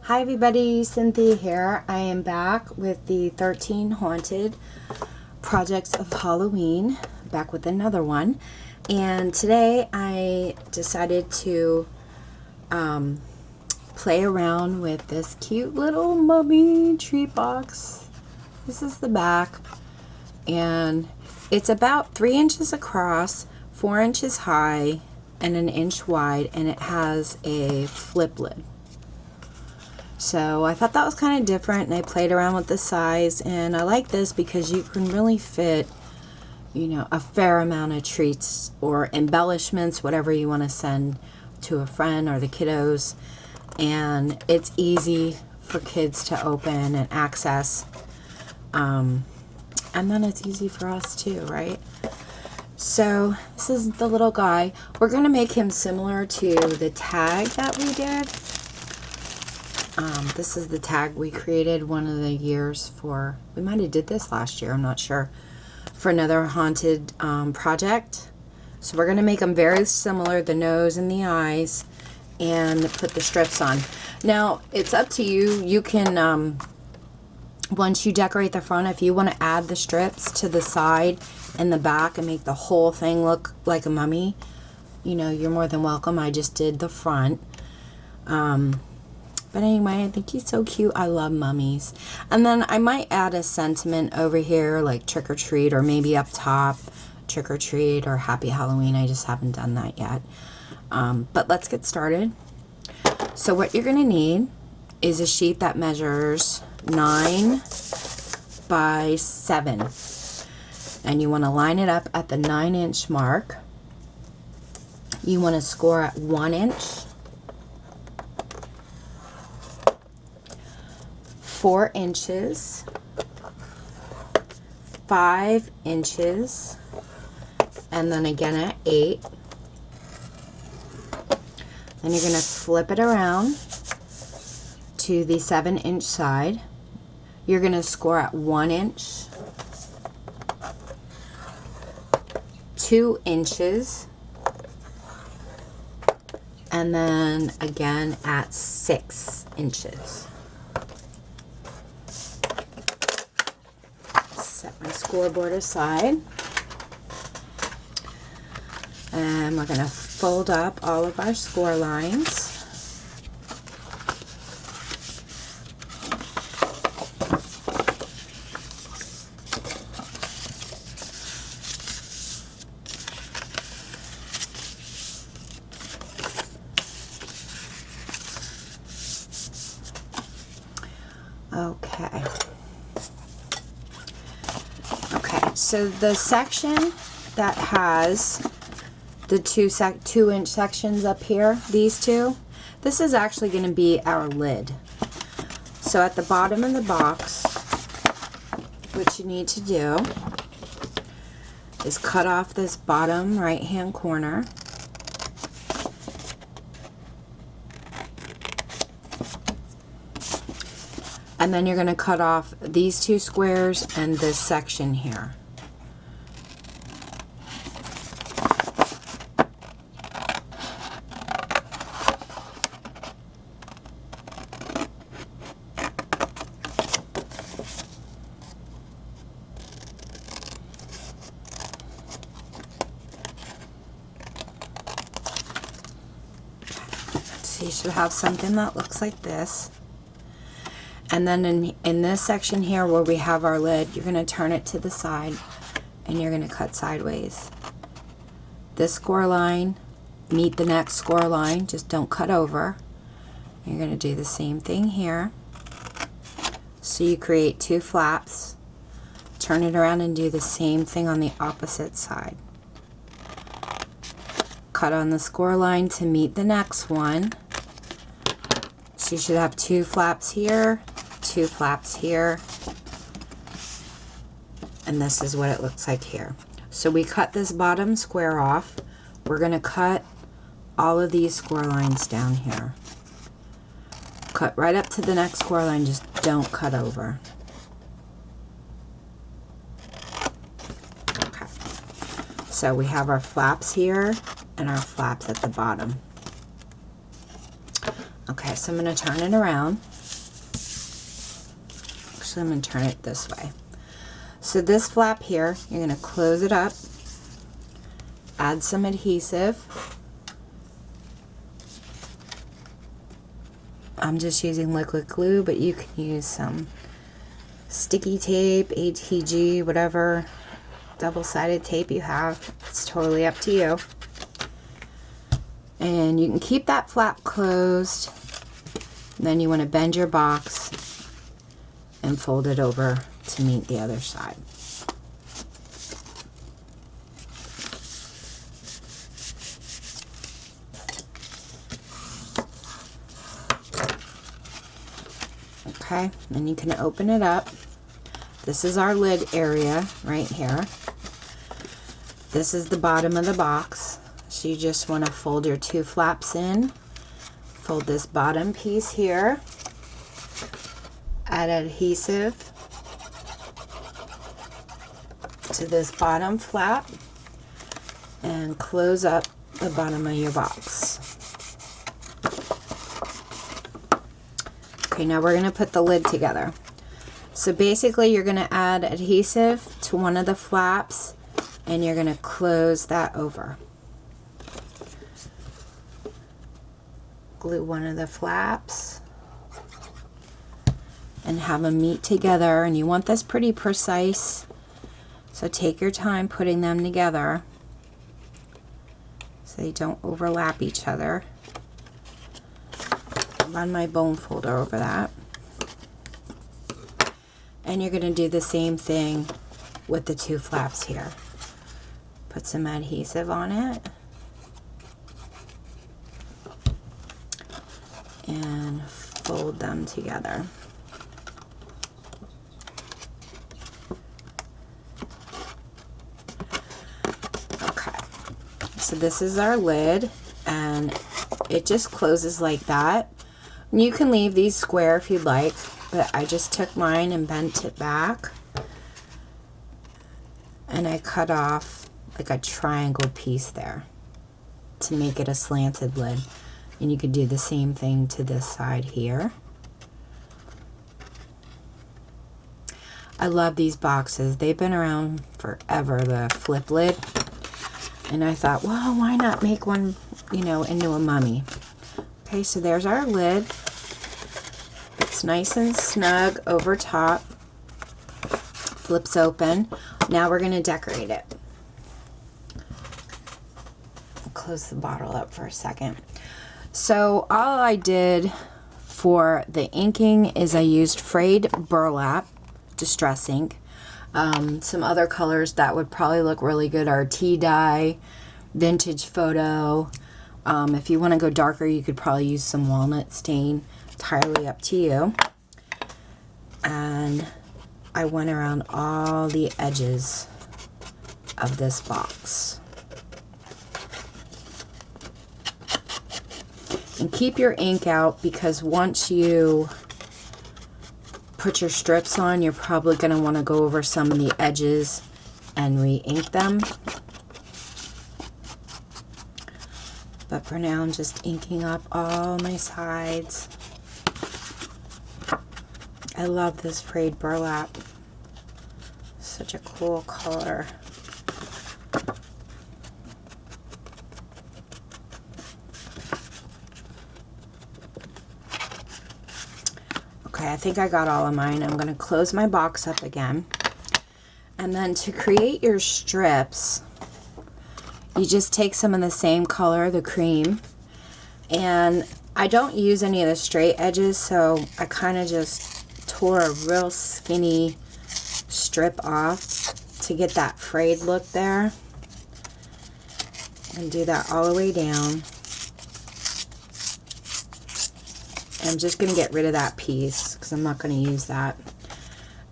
Hi everybody, Cynthia here. I am back with the 13 Haunted Projects of Halloween, back with another one. And today I decided to play around with this cute little mummy treat box. This is the back, and it's about 3 inches across, 4 inches high, and 1 inch wide, and it has a flip lid. So I thought that was kind of different, and I played around with the size, and I like this because you can really fit, a fair amount of treats or embellishments, whatever you want to send to a friend or the kiddos, and it's easy for kids to open and access, and then it's easy for us too, right? So this is the little guy. We're going to make him similar to the tag that we did. This is the tag we created one of the years for, we might have did this last year, I'm not sure, for another haunted project. So we're going to make them very similar, the nose and the eyes, and put the strips on. Now, it's up to you. You can, once you decorate the front, if you want to add the strips to the side and the back and make the whole thing look like a mummy, you're more than welcome. I just did the front. But anyway, I think he's so cute. I love mummies. And then I might add a sentiment over here, like trick or treat, or maybe up top, trick or treat or happy Halloween. I just haven't done that yet. But let's get started. So what you're going to need is a sheet that measures 9 by 7. And you want to line it up at the 9-inch mark. You want to score at 1 inch. 4 inches, 5 inches, and then again at 8. Then you're going to flip it around to the 7-inch side. You're going to score at 1 inch, 2 inches, and then again at 6 inches. Set my scoreboard aside, and we're going to fold up all of our score lines. Okay, so the section that has the 2-inch sections up here, these two, this is actually going to be our lid. So at the bottom of the box, what you need to do is cut off this bottom right-hand corner. And then you're going to cut off these 2 squares and this section here. So you should have something that looks like this. And then in this section here where we have our lid, you're going to turn it to the side and you're going to cut sideways. This score line, meet the next score line, just don't cut over. You're going to do the same thing here. So you create 2 flaps, turn it around and do the same thing on the opposite side. Cut on the score line to meet the next one. So you should have 2 flaps here, 2 flaps here, and this is what it looks like here. So we cut this bottom square off. We're going to cut all of these score lines down here. Cut right up to the next score line, just don't cut over. Okay. So we have our flaps here and our flaps at the bottom. Okay, so I'm going to turn it around. Actually, I'm going to turn it this way. So this flap here, you're going to close it up, add some adhesive. I'm just using liquid glue, but you can use some sticky tape, ATG, whatever double-sided tape you have. It's totally up to you. And you can keep that flap closed. And then you want to bend your box and fold it over to meet the other side. Okay, then you can open it up. This is our lid area right here. This is the bottom of the box. So you just want to fold your two flaps in. Fold this bottom piece here. Add adhesive to this bottom flap and close up the bottom of your box. Okay, now we're going to put the lid together. So basically you're going to add adhesive to one of the flaps and you're going to close that over. Glue one of the flaps and have them meet together, and you want this pretty precise, so take your time putting them together so they don't overlap each other. Run my bone folder over that. And you're going to do the same thing with the two flaps here. Put some adhesive on it and fold them together. Okay, so this is our lid, and it just closes like that. And you can leave these square if you'd like, but I just took mine and bent it back, and I cut off like a triangle piece there to make it a slanted lid. And you could do the same thing to this side here. I love these boxes. They've been around forever, the flip lid. And I thought, well, why not make one, you know, into a mummy? Okay, so there's our lid. It's nice and snug over top. Flips open. Now we're going to decorate it. I'll close the bottle up for a second. So all I did for the inking is I used frayed burlap, distress ink. Some other colors that would probably look really good are tea dye, vintage photo. If you want to go darker, you could probably use some walnut stain. Entirely up to you. And I went around all the edges of this box. And keep your ink out, because once you put your strips on, you're probably going to want to go over some of the edges and re-ink them. But for now, I'm just inking up all my sides. I love this frayed burlap. Such a cool color. Okay, I think I got all of mine. I'm going to close my box up again. And then to create your strips, you just take some of the same color, the cream, and I don't use any of the straight edges, so I kind of just tore a real skinny strip off to get that frayed look there, and do that all the way down. I'm just going to get rid of that piece because I'm not going to use that.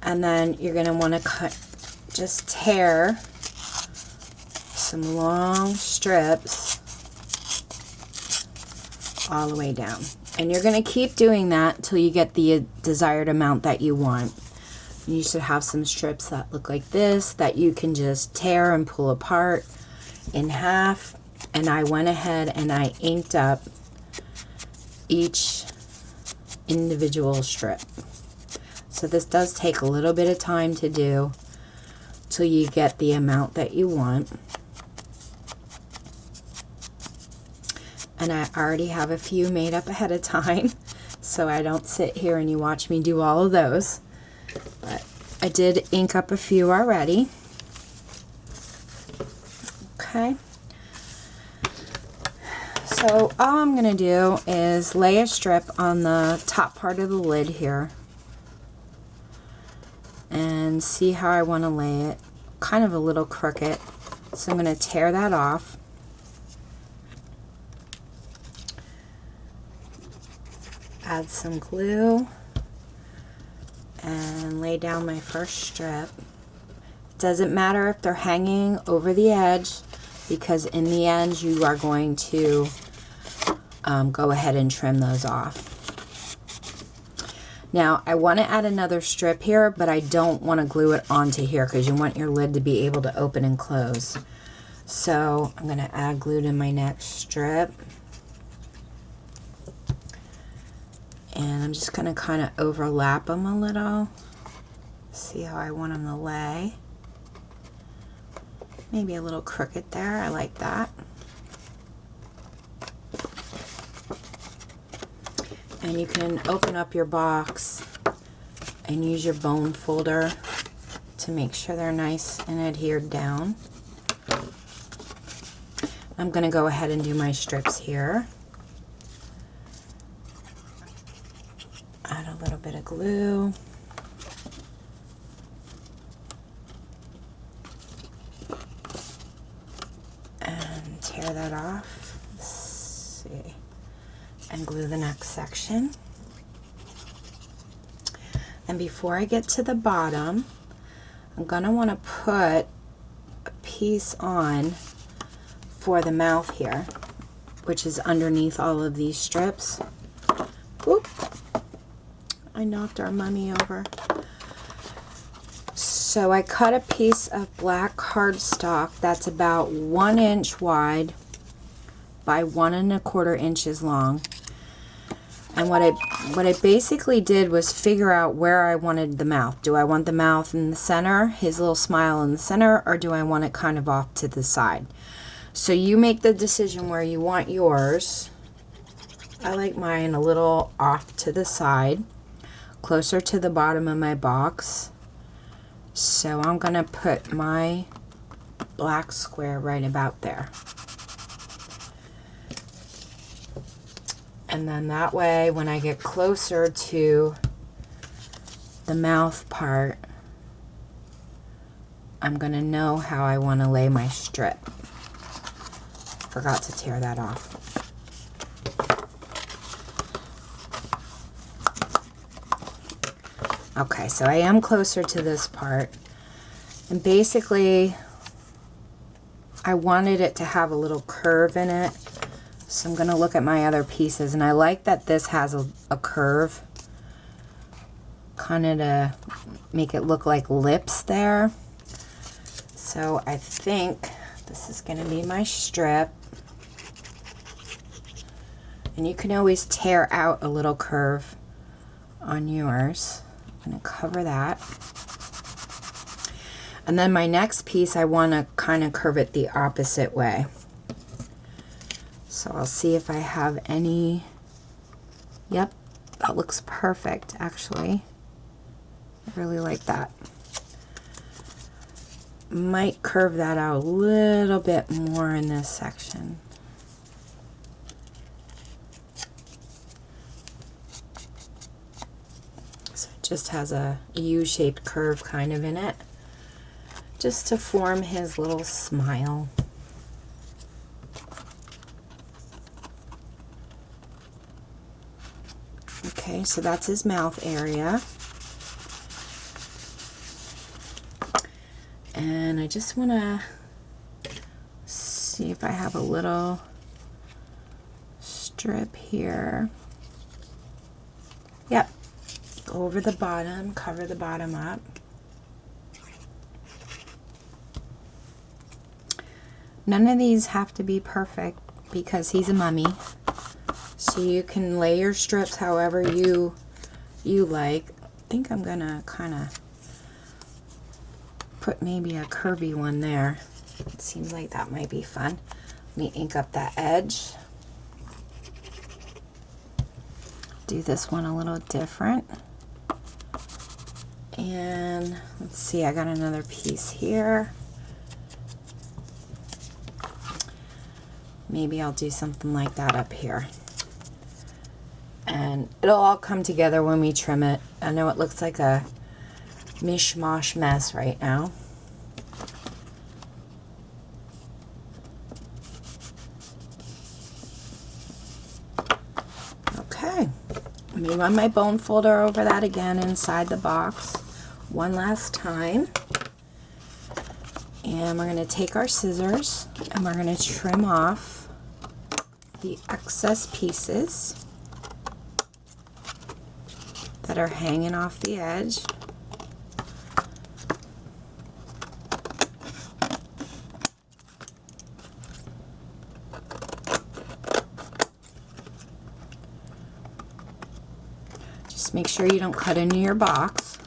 And then you're going to want to cut, just tear some long strips all the way down. And you're going to keep doing that till you get the desired amount that you want. You should have some strips that look like this that you can just tear and pull apart in half. And I went ahead and I inked up each individual strip. So this does take a little bit of time to do till you get the amount that you want. And I already have a few made up ahead of time, so I don't sit here and you watch me do all of those. But I did ink up a few already. Okay. So all I'm going to do is lay a strip on the top part of the lid here and see how I want to lay it. Kind of a little crooked, so I'm going to tear that off. Add some glue and lay down my first strip. It doesn't matter if they're hanging over the edge, because in the end you are going to go ahead and trim those off. Now I want to add another strip here, but I don't want to glue it onto here because you want your lid to be able to open and close. So I'm going to add glue to my next strip. And I'm just going to kind of overlap them a little. See how I want them to lay. Maybe a little crooked there. I like that. And you can open up your box and use your bone folder to make sure they're nice and adhered down. I'm going to go ahead and do my strips here. Add a little bit of glue. And tear that off. Let's see. And glue the next section. And before I get to the bottom, I'm going to want to put a piece on for the mouth here, which is underneath all of these strips. Oop! I knocked our mummy over. So I cut a piece of black cardstock that's about 1 inch wide by 1 1/4 inches long. And what I basically did was figure out where I wanted the mouth. Do I want the mouth in the center, his little smile in the center, or do I want it kind of off to the side? So you make the decision where you want yours. I like mine a little off to the side, closer to the bottom of my box. So I'm going to put my black square right about there. And then that way, when I get closer to the mouth part, I'm going to know how I want to lay my strip. Forgot to tear that off. Okay, so I am closer to this part. And basically, I wanted it to have a little curve in it. So I'm going to look at my other pieces, and I like that this has a curve, kind of to make it look like lips there. So I think this is going to be my strip. And you can always tear out a little curve on yours. I'm going to cover that. And then my next piece, I want to kind of curve it the opposite way. So I'll see if I have any. Yep, that looks perfect, actually. I really like that. Might curve that out a little bit more in this section. So it just has a U-shaped curve kind of in it, just to form his little smile. Okay, so that's his mouth area. And I just want to see if I have a little strip here. Yep, go over the bottom, cover the bottom up. None of these have to be perfect because he's a mummy. So you can lay your strips however you like. think I'm gonna kind of put maybe a curvy one there. It seems like that might be fun. Let me ink up that edge. Do this one a little different. And let's see, I got another piece here. Maybe I'll do something like that up here. And it'll all come together when we trim it. I know it looks like a mishmash mess right now. Okay, let me run my bone folder over that again inside the box one last time. And we're going to take our scissors and we're going to trim off the excess pieces that are hanging off the edge. Just make sure you don't cut into your box.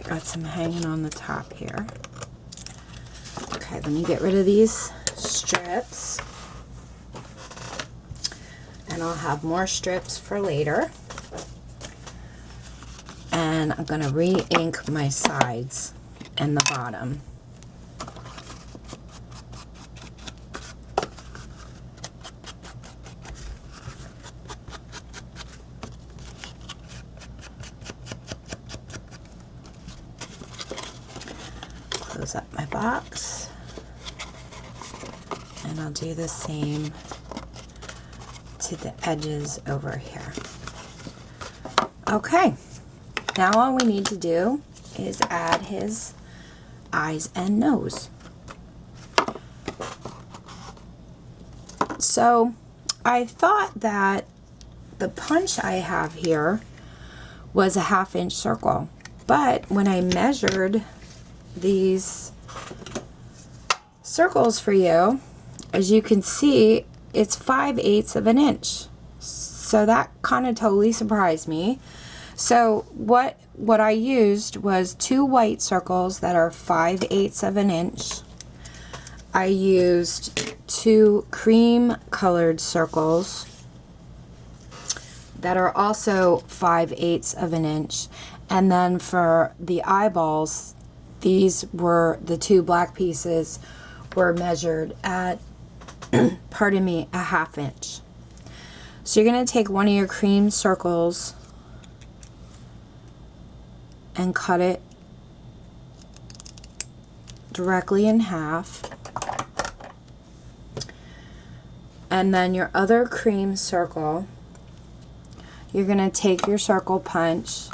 Got some hanging on the top here. Okay, let me get rid of these strips. And I'll have more strips for later. And I'm going to re-ink my sides and the bottom. Close up my box. And I'll do the same to the edges over here. Okay, now all we need to do is add his eyes and nose. So I thought that the punch I have here was a 1/2 inch circle, but when I measured these circles for you, as you can see, it's 5/8 of an inch. So that kind of totally surprised me. So what I used was 2 white circles that are 5/8 of an inch. I used 2 cream colored circles that are also 5/8 of an inch. And then for the eyeballs, these were the 2 black pieces were measured at pardon me, a 1/2 inch. So you're going to take one of your cream circles and cut it directly in half. And then your other cream circle, you're going to take your circle punch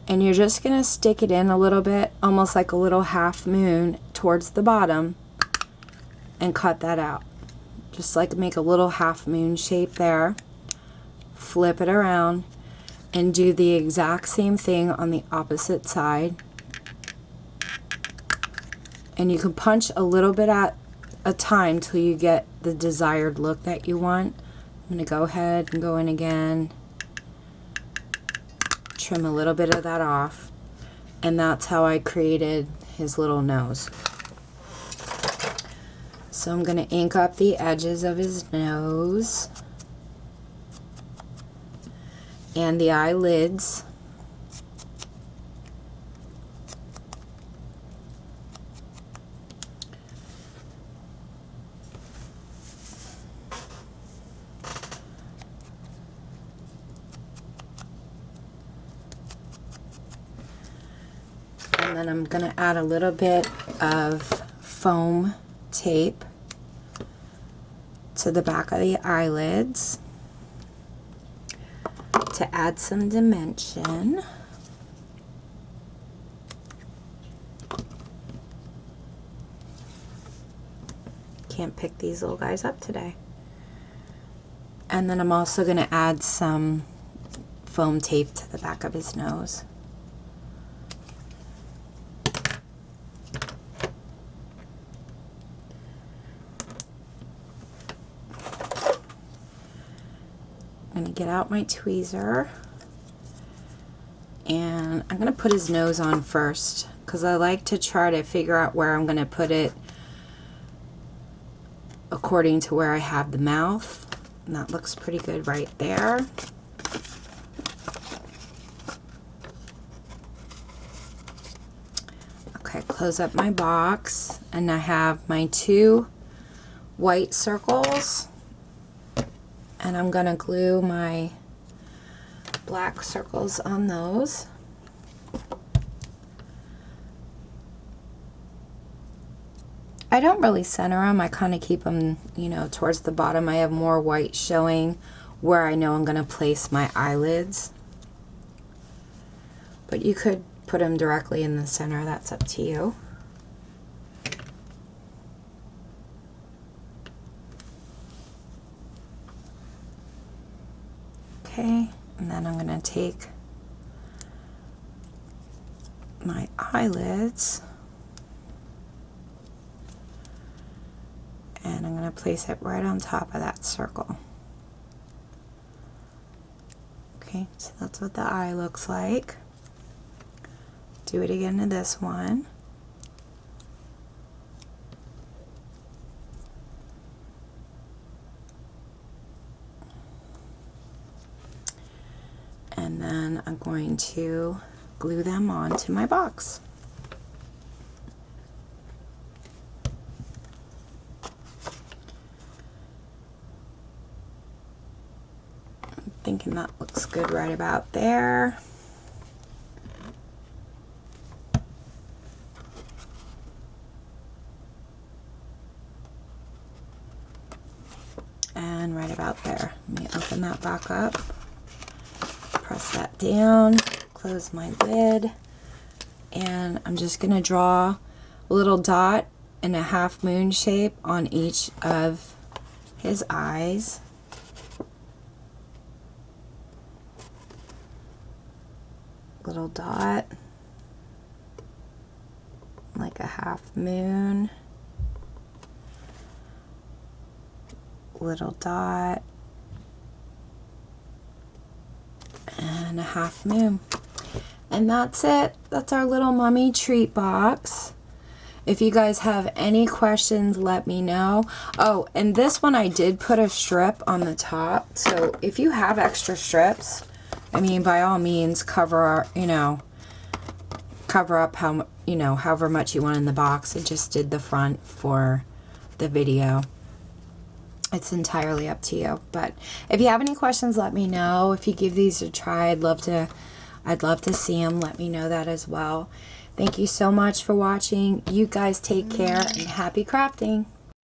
and you're just going to stick it in a little bit, almost like a little half moon towards the bottom, and cut that out. Just like make a little half moon shape there. Flip it around and do the exact same thing on the opposite side. And you can punch a little bit at a time till you get the desired look that you want. I'm going to go ahead and go in again, trim a little bit of that off, and that's how I created his little nose. So I'm going to ink up the edges of his nose and the eyelids. And then I'm going to add a little bit of foam tape to the back of the eyelids to add some dimension. Can't pick these little guys up today. And then I'm also going to add some foam tape to the back of his nose. going to get out my tweezer. And I'm going to put his nose on first because I like to try to figure out where I'm going to put it according to where I have the mouth. And that looks pretty good right there. Okay, close up my box, and I have my 2 white circles, and I'm gonna glue my black circles on those. I don't really center them. I kind of keep them, you know, towards the bottom. I have more white showing where I know I'm gonna place my eyelids. But you could put them directly in the center. That's up to you. Okay, and then I'm going to take my eyelids and I'm going to place it right on top of that circle. Okay, so that's what the eye looks like. Do it again to this one. And then I'm going to glue them onto my box. I'm thinking that looks good right about there. And right about there. Let me open that back up. Press that down, close my lid, and I'm just going to draw a little dot in a half moon shape on each of his eyes. Little dot, like a half moon. Little dot. And a half moon. And that's it. That's our little mummy treat box. If you guys have any questions, let me know. Oh, and this one I did put a strip on the top. So if you have extra strips, I mean, by all means, cover up how, you know, however much you want in the box. I just did the front for the video. It's entirely up to you. But if you have any questions, let me know. If you give these a try, I'd love to see them. Let me know that as well. Thank you so much for watching. You guys take care and happy crafting.